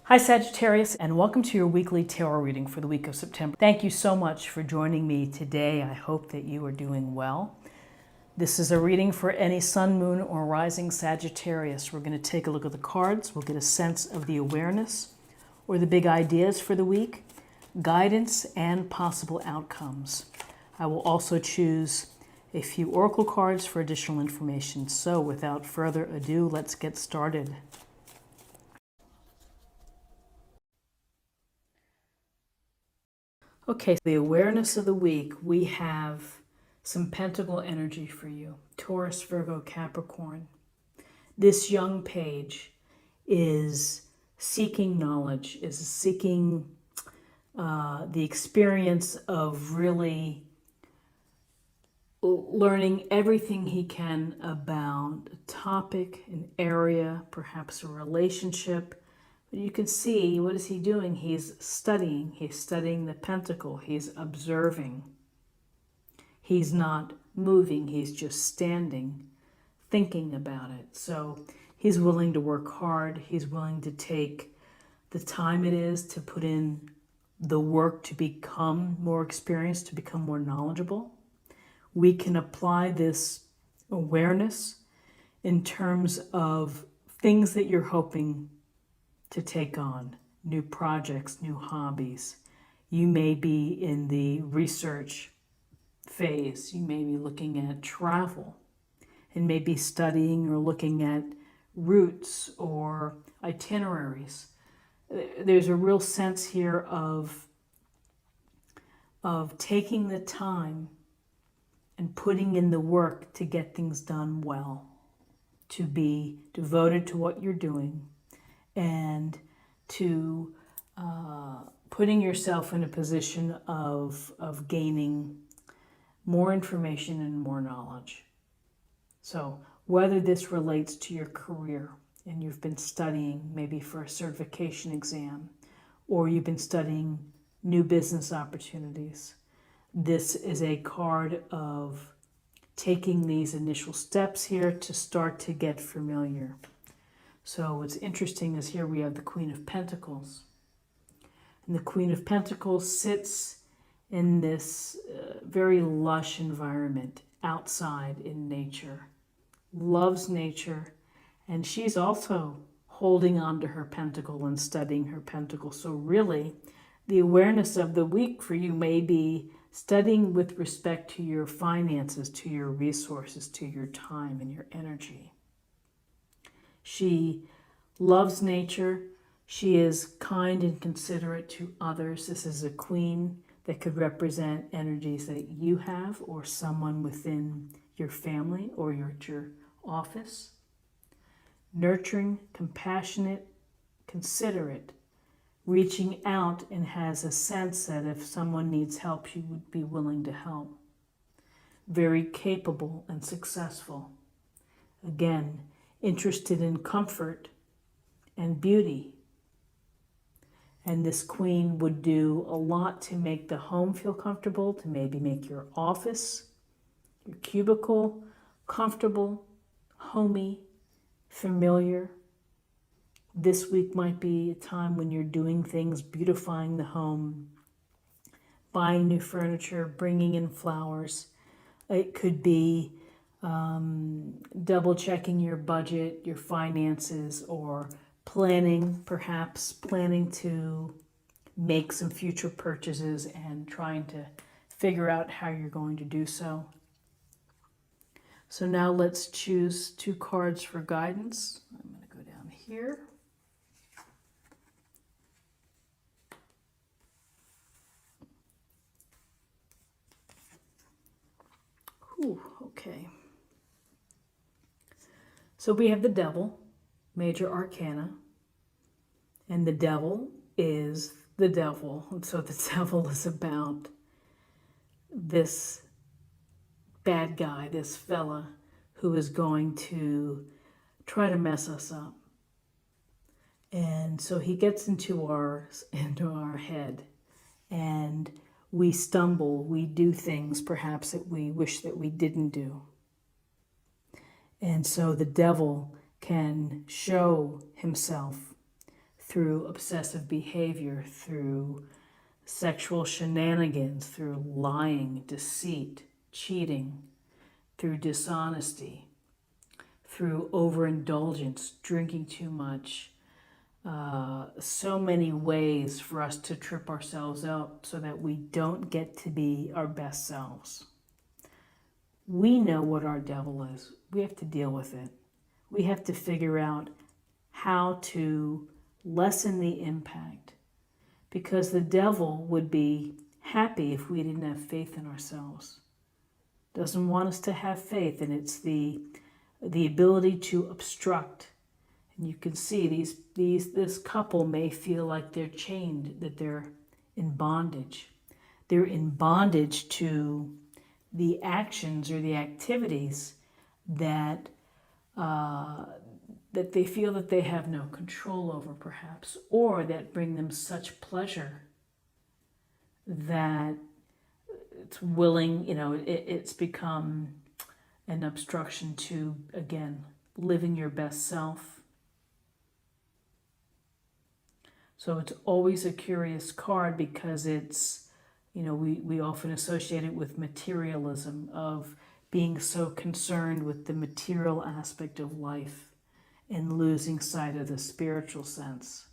Hi Sagittarius, and welcome to your weekly tarot reading for the week of September. Thank you so much for joining me today. I hope that you are doing well. This is a reading for any sun, moon, or rising Sagittarius. We're going to take a look at the cards. We'll get a sense of the awareness or the big ideas for the week, guidance, and possible outcomes. I will also choose a few oracle cards for additional information. So without further ado, let's get started. Okay, so the awareness of the week, we have some pentacle energy for you. Taurus, Virgo, Capricorn. This young page is seeking knowledge, is seeking the experience of really learning everything he can about a topic, an area, perhaps a relationship. But you can see, what is he doing? He's studying. He's studying the pentacle. He's observing. He's not moving. He's just standing, thinking about it. So he's willing to work hard. He's willing to take the time it is to put in the work to become more experienced, to become more knowledgeable. We can apply this awareness in terms of things that you're hoping to take on, new projects, new hobbies. You may be in the research phase. You may be looking at travel and maybe studying or looking at routes or itineraries. There's a real sense here of taking the time and putting in the work to get things done well, to be devoted to what you're doing, and to putting yourself in a position of gaining more information and more knowledge. So whether this relates to your career and you've been studying maybe for a certification exam, or you've been studying new business opportunities, this is a card of taking these initial steps here to start to get familiar. So what's interesting is here we have the Queen of Pentacles. And the Queen of Pentacles sits in this very lush environment outside in nature, loves nature, and she's also holding on to her pentacle and studying her pentacle. So really, the awareness of the week for you may be studying with respect to your finances, to your resources, to your time and your energy. She loves nature. She is kind and considerate to others. This is a queen that could represent energies that you have or someone within your family or your office. Nurturing, compassionate, considerate, reaching out, and has a sense that if someone needs help, she would be willing to help. Very capable and successful. Again, interested in comfort and beauty. And this queen would do a lot to make the home feel comfortable, to maybe make your office, your cubicle comfortable, homey, familiar. This week might be a time when you're doing things, beautifying the home, buying new furniture, bringing in flowers. It could be double checking your budget, your finances, or perhaps planning to make some future purchases and trying to figure out how you're going to do so. So now let's choose two cards for guidance. I'm going to go down here. Ooh, okay. So we have the Devil, major arcana, and the Devil is the devil. And so the Devil is about this bad guy, this fella who is going to try to mess us up. And so he gets into our head, and we stumble, we do things perhaps that we wish that we didn't do. And so the devil can show himself through obsessive behavior, through sexual shenanigans, through lying, deceit, cheating, through dishonesty, through overindulgence, drinking too much. So many ways for us to trip ourselves up so that we don't get to be our best selves. We know what our devil is. We have to deal with it. We have to figure out how to lessen the impact, because the devil would be happy if we didn't have faith in ourselves. Doesn't want us to have faith, and it's the ability to obstruct. And you can see this couple may feel like they're chained, that they're in bondage. They're in bondage to the actions or the activities that that they feel that they have no control over, perhaps, or that bring them such pleasure that it's willing, it's become an obstruction to, again, living your best self. So it's always a curious card, because it's, we often associate it with materialism, of being so concerned with the material aspect of life and losing sight of the spiritual sense.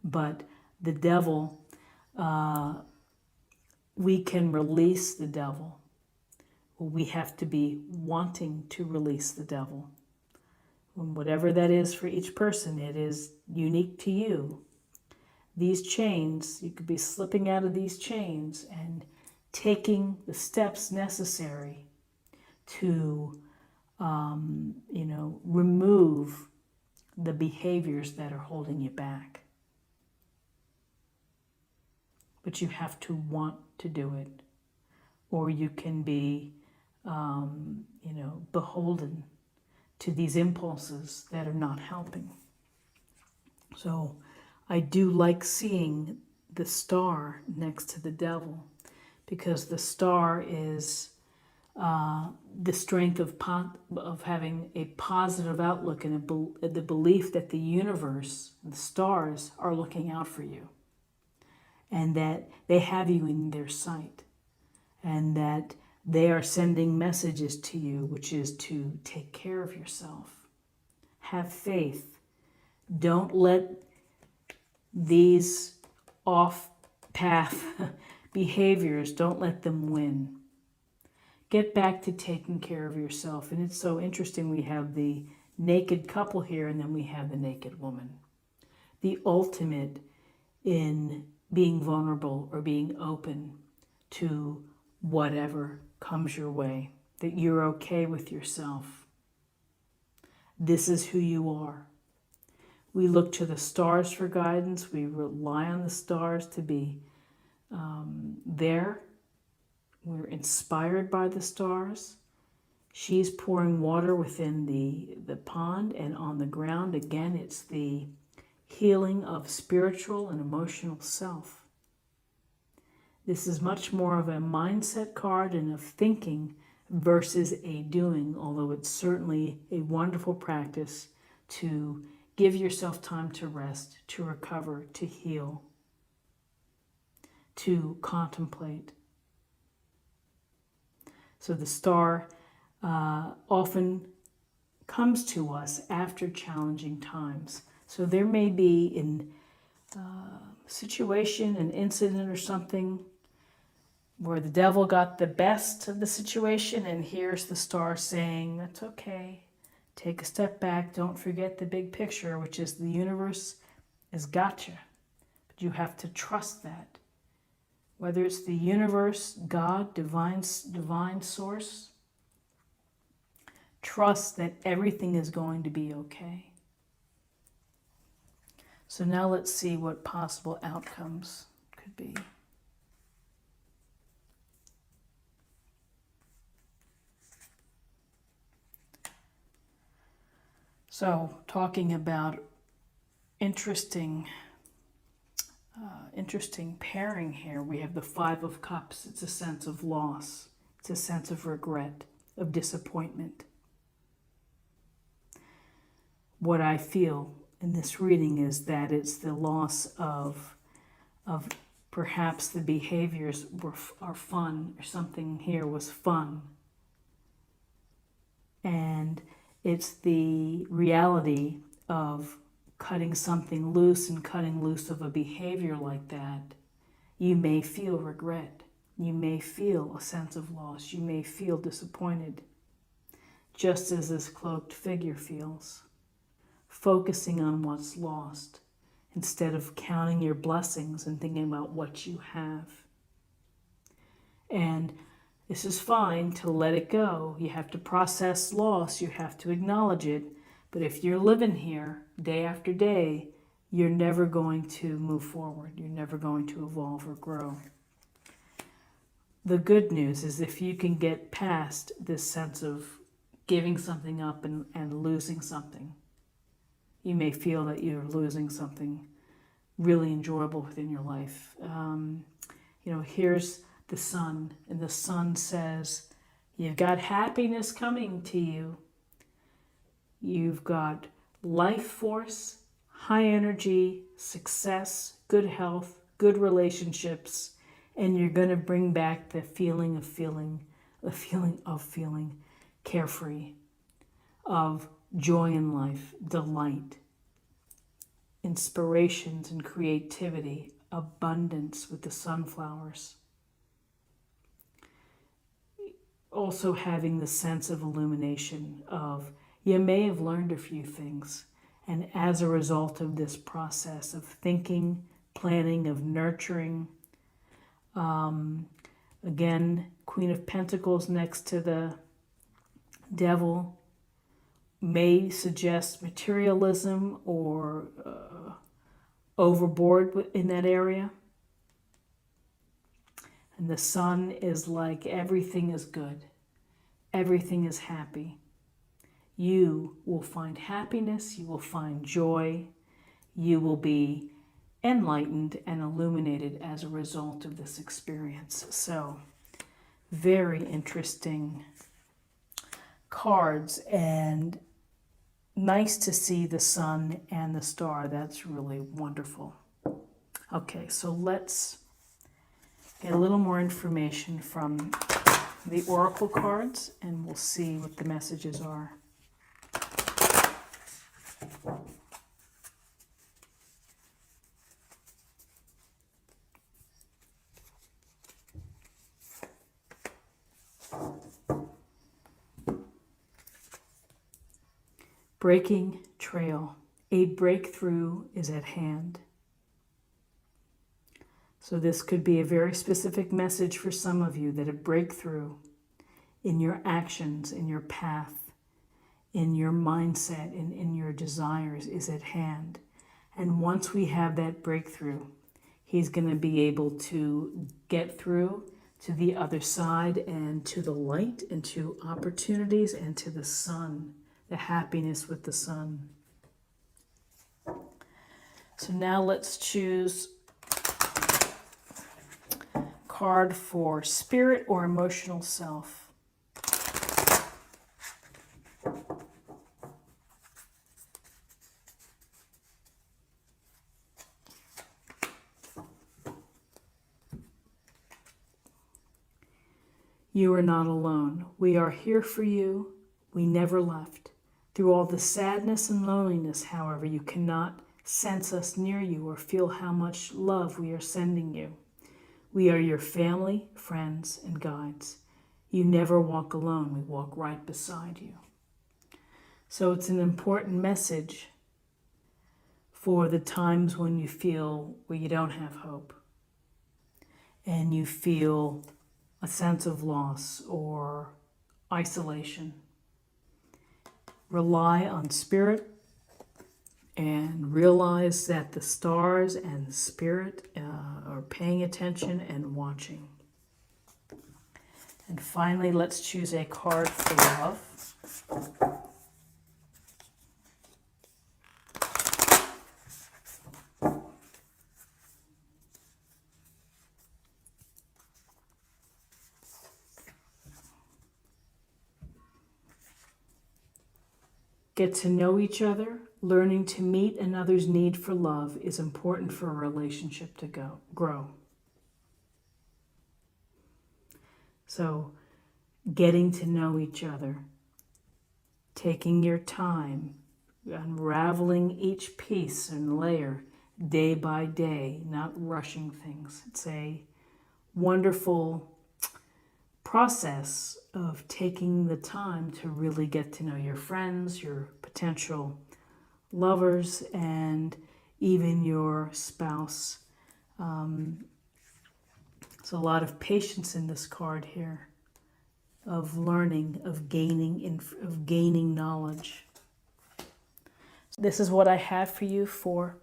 But the devil, we can release the devil. We have to be wanting to release the devil. And whatever that is for each person, it is unique to you. These chains, you could be slipping out of these chains and taking the steps necessary to remove the behaviors that are holding you back. But you have to want to do it, or you can be, beholden to these impulses that are not helping. So I do like seeing the star next to the devil, because the star is the strength of having a positive outlook and the belief that the universe, the stars, are looking out for you, and that they have you in their sight, and that they are sending messages to you, which is to take care of yourself. Have faith. Don't let these off-path behaviors, don't let them win. Get back to taking care of yourself. And it's so interesting, we have the naked couple here, and then we have the naked woman. The ultimate in being vulnerable or being open to whatever comes your way, that you're okay with yourself. This is who you are. We look to the stars for guidance. We rely on the stars to be there. We're inspired by the stars. She's pouring water within the pond, and on the ground, again, it's the healing of spiritual and emotional self. This is much more of a mindset card and of thinking versus a doing, although it's certainly a wonderful practice to give yourself time to rest, to recover, to heal, to contemplate. So the star often comes to us after challenging times. So there may be in a situation, an incident or something, where the devil got the best of the situation, and here's the star saying, that's okay. Take a step back. Don't forget the big picture, which is the universe has got you. But you have to trust that. Whether it's the universe, God, divine source, trust that everything is going to be okay. So now let's see what possible outcomes could be. So talking about interesting pairing here, we have the Five of Cups. It's a sense of loss. It's a sense of regret, of disappointment. What I feel in this reading is that it's the loss of perhaps the behaviors are fun, or something here was fun. And it's the reality of cutting something loose, and cutting loose of a behavior like that. You may feel regret. You may feel a sense of loss. You may feel disappointed, just as this cloaked figure feels. Focusing on what's lost instead of counting your blessings and thinking about what you have. And this is fine to let it go. You have to process loss. You have to acknowledge it. But if you're living here day after day, you're never going to move forward. You're never going to evolve or grow. The good news is if you can get past this sense of giving something up and losing something, you may feel that you're losing something really enjoyable within your life. Here's the sun, and the sun says, you've got happiness coming to you. You've got life force, high energy, success, good health, good relationships, and you're going to bring back the feeling of feeling carefree, of joy in life, delight, inspirations and creativity, abundance with the sunflowers. Also having the sense of illumination of you may have learned a few things, and as a result of this process of thinking, planning, of nurturing, again, Queen of Pentacles next to the Devil may suggest materialism or overboard in that area. And the sun is like everything is good. Everything is happy. You will find happiness. You will find joy. You will be enlightened and illuminated as a result of this experience. So, very interesting cards, and nice to see the sun and the star. That's really wonderful. Okay, so let's get a little more information from the oracle cards, and we'll see what the messages are. Breaking trail. A breakthrough is at hand. So this could be a very specific message for some of you, that a breakthrough in your actions, in your path, in your mindset, in your desires is at hand. And once we have that breakthrough, he's going to be able to get through to the other side, and to the light, and to opportunities, and to the sun, the happiness with the sun. So now let's choose a card for spirit or emotional self. You are not alone. We are here for you. We never left. Through all the sadness and loneliness, however, you cannot sense us near you or feel how much love we are sending you. We are your family, friends, and guides. You never walk alone. We walk right beside you. So it's an important message for the times when you feel where you don't have hope, and you feel a sense of loss or isolation. Rely on spirit and realize that the stars and the spirit are paying attention and watching. And finally, let's choose a card for love. Get to know each other, learning to meet another's need for love is important for a relationship to grow. So, getting to know each other, taking your time, unraveling each piece and layer day by day, not rushing things. It's a wonderful process of taking the time to really get to know your friends, your potential lovers, and even your spouse. There's a lot of patience in this card here, of learning, of gaining knowledge. This is what I have for you for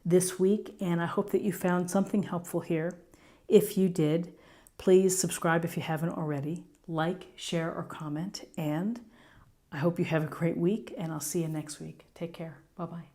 this week, and I hope that you found something helpful here. If you did, please subscribe if you haven't already. Like, share, or comment. And I hope you have a great week, and I'll see you next week. Take care. Bye-bye.